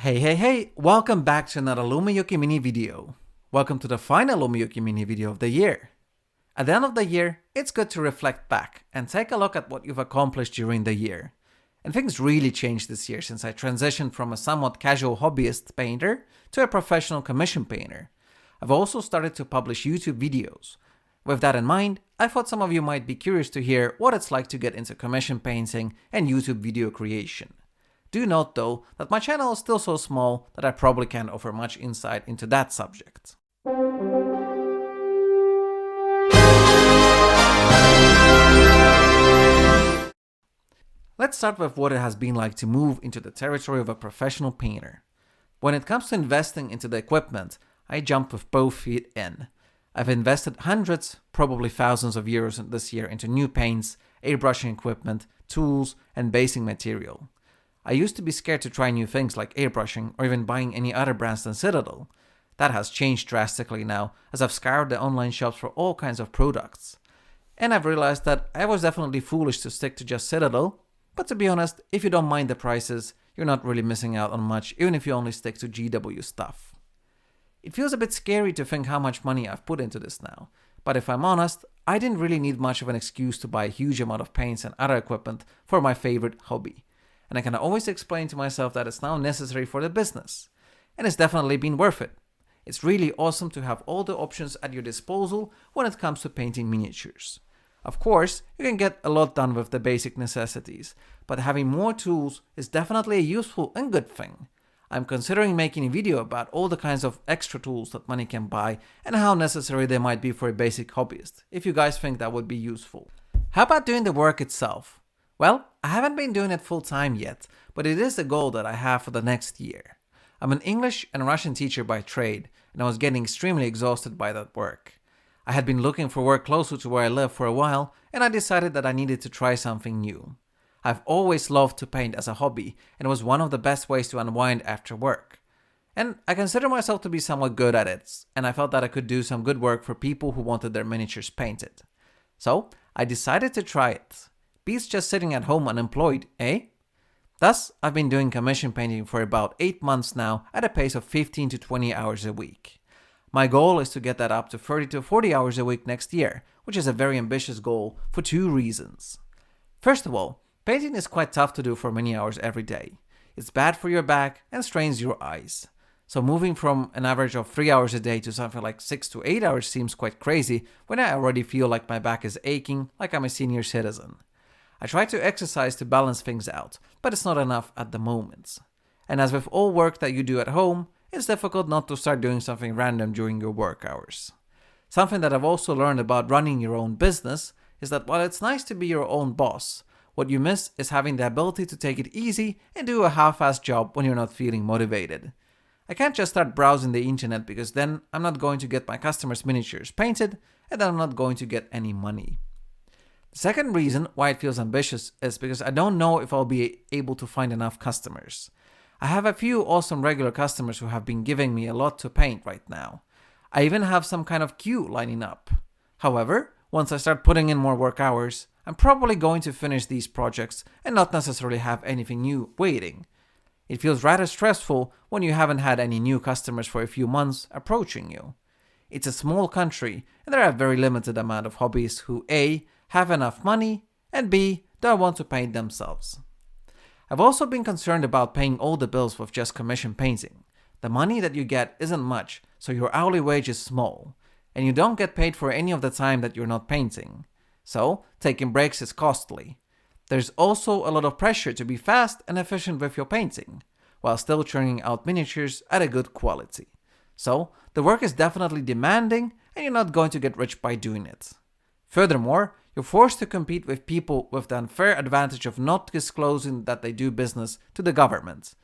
Hey, welcome back to another Lumiyuki mini video. Welcome to the final Lumiyuki mini video of the year. At the end of the year, it's good to reflect back and take a look at what you've accomplished during the year. And things really changed this year since I transitioned from a somewhat casual hobbyist painter to a professional commission painter. I've also started to publish YouTube videos. With that in mind, I thought some of you might be curious to hear what it's like to get into commission painting and YouTube video creation. Do note though that my channel is still so small that I probably can't offer much insight into that subject. Let's start with what it has been like to move into the territory of a professional painter. When it comes to investing into the equipment, I jumped with both feet in. I've invested hundreds, probably thousands of euros this year into new paints, airbrushing equipment, tools, and basing material. I used to be scared to try new things like airbrushing or even buying any other brands than Citadel. That has changed drastically now, as I've scoured the online shops for all kinds of products. And I've realized that I was definitely foolish to stick to just Citadel, but to be honest, if you don't mind the prices, you're not really missing out on much even if you only stick to GW stuff. It feels a bit scary to think how much money I've put into this now, but if I'm honest, I didn't really need much of an excuse to buy a huge amount of paints and other equipment for my favorite hobby. And I can always explain to myself that it's now necessary for the business. And it's definitely been worth it. It's really awesome to have all the options at your disposal when it comes to painting miniatures. Of course, you can get a lot done with the basic necessities, but having more tools is definitely a useful and good thing. I'm considering making a video about all the kinds of extra tools that money can buy and how necessary they might be for a basic hobbyist, if you guys think that would be useful. How about doing the work itself? Well, I haven't been doing it full time yet, but it is a goal that I have for the next year. I'm an English and Russian teacher by trade, and I was getting extremely exhausted by that work. I had been looking for work closer to where I live for a while, and I decided that I needed to try something new. I've always loved to paint as a hobby, and it was one of the best ways to unwind after work. And I consider myself to be somewhat good at it, and I felt that I could do some good work for people who wanted their miniatures painted. So, I decided to try it. Beats just sitting at home unemployed, eh? Thus, I've been doing commission painting for about 8 months now at a pace of 15 to 20 hours a week. My goal is to get that up to 30 to 40 hours a week next year, which is a very ambitious goal for 2 reasons. First of all, painting is quite tough to do for many hours every day. It's bad for your back and strains your eyes. So moving from an average of 3 hours a day to something like 6 to 8 hours seems quite crazy when I already feel like my back is aching like I'm a senior citizen. I try to exercise to balance things out, but it's not enough at the moment. And as with all work that you do at home, it's difficult not to start doing something random during your work hours. Something that I've also learned about running your own business is that while it's nice to be your own boss, what you miss is having the ability to take it easy and do a half-assed job when you're not feeling motivated. I can't just start browsing the internet because then I'm not going to get my customers' miniatures painted and then I'm not going to get any money. The second reason why it feels ambitious is because I don't know if I'll be able to find enough customers. I have a few awesome regular customers who have been giving me a lot to paint right now. I even have some kind of queue lining up. However, once I start putting in more work hours, I'm probably going to finish these projects and not necessarily have anything new waiting. It feels rather stressful when you haven't had any new customers for a few months approaching you. It's a small country and there are a very limited amount of hobbyists who A, have enough money, and B, don't want to paint themselves. I've also been concerned about paying all the bills with just commission painting. The money that you get isn't much, so your hourly wage is small, and you don't get paid for any of the time that you're not painting. So, taking breaks is costly. There's also a lot of pressure to be fast and efficient with your painting, while still churning out miniatures at a good quality. So, the work is definitely demanding, and you're not going to get rich by doing it. Furthermore, you're forced to compete with people with the unfair advantage of not disclosing that they do business to the government.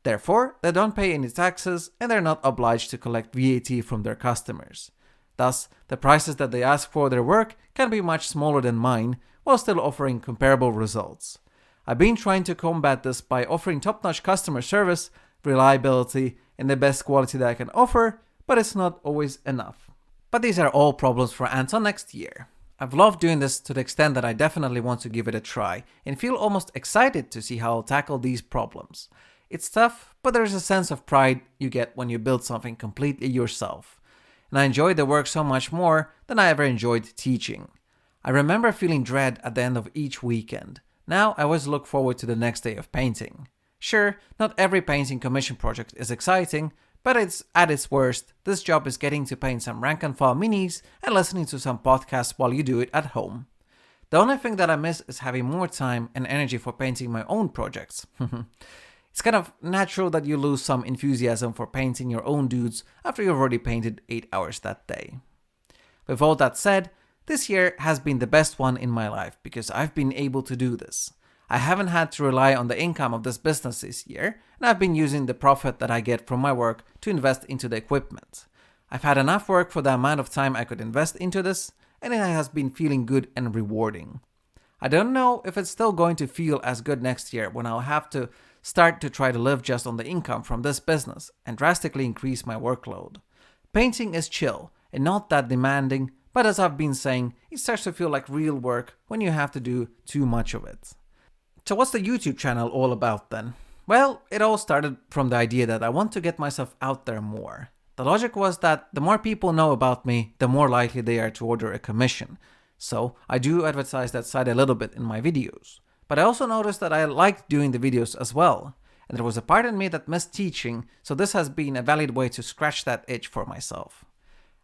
Therefore, they don't pay any taxes and they're not obliged to collect VAT from their customers. Thus, the prices that they ask for their work can be much smaller than mine, while still offering comparable results. I've been trying to combat this by offering top-notch customer service, reliability, and the best quality that I can offer, but it's not always enough. But these are all problems for Anton next year. I've loved doing this to the extent that I definitely want to give it a try and feel almost excited to see how I'll tackle these problems. It's tough, but there's a sense of pride you get when you build something completely yourself. And I enjoy the work so much more than I ever enjoyed teaching. I remember feeling dread at the end of each weekend. Now I always look forward to the next day of painting. Sure, not every painting commission project is exciting, but it's at its worst, this job is getting to paint some rank and file minis and listening to some podcasts while you do it at home. The only thing that I miss is having more time and energy for painting my own projects. It's kind of natural that you lose some enthusiasm for painting your own dudes after you've already painted 8 hours that day. With all that said, this year has been the best one in my life because I've been able to do this. I haven't had to rely on the income of this business this year, and I've been using the profit that I get from my work to invest into the equipment. I've had enough work for the amount of time I could invest into this, and it has been feeling good and rewarding. I don't know if it's still going to feel as good next year when I'll have to start to try to live just on the income from this business and drastically increase my workload. Painting is chill and not that demanding, but as I've been saying, it starts to feel like real work when you have to do too much of it. So what's the YouTube channel all about then? Well, it all started from the idea that I want to get myself out there more. The logic was that the more people know about me, the more likely they are to order a commission. So I do advertise that side a little bit in my videos. But I also noticed that I liked doing the videos as well. And there was a part in me that missed teaching, so this has been a valid way to scratch that itch for myself.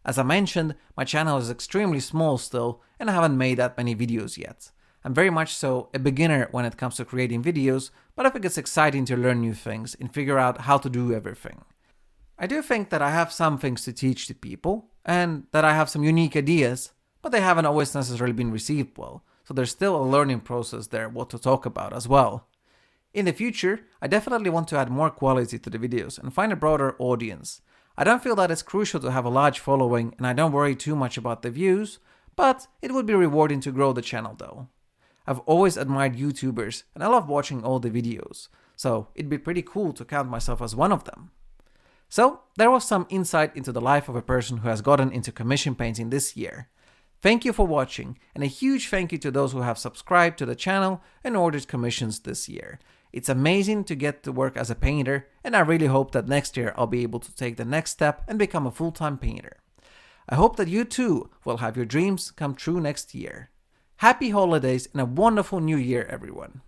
As I mentioned, my channel is extremely small still, and I haven't made that many videos yet. I'm very much so a beginner when it comes to creating videos, but I think it's exciting to learn new things and figure out how to do everything. I do think that I have some things to teach to people, and that I have some unique ideas, but they haven't always necessarily been received well, so there's still a learning process there what to talk about as well. In the future, I definitely want to add more quality to the videos and find a broader audience. I don't feel that it's crucial to have a large following, and I don't worry too much about the views, but it would be rewarding to grow the channel though. I've always admired YouTubers, and I love watching all the videos, so it'd be pretty cool to count myself as one of them. So, there was some insight into the life of a person who has gotten into commission painting this year. Thank you for watching, and a huge thank you to those who have subscribed to the channel and ordered commissions this year. It's amazing to get to work as a painter, and I really hope that next year I'll be able to take the next step and become a full-time painter. I hope that you too will have your dreams come true next year. Happy holidays and a wonderful new year, everyone.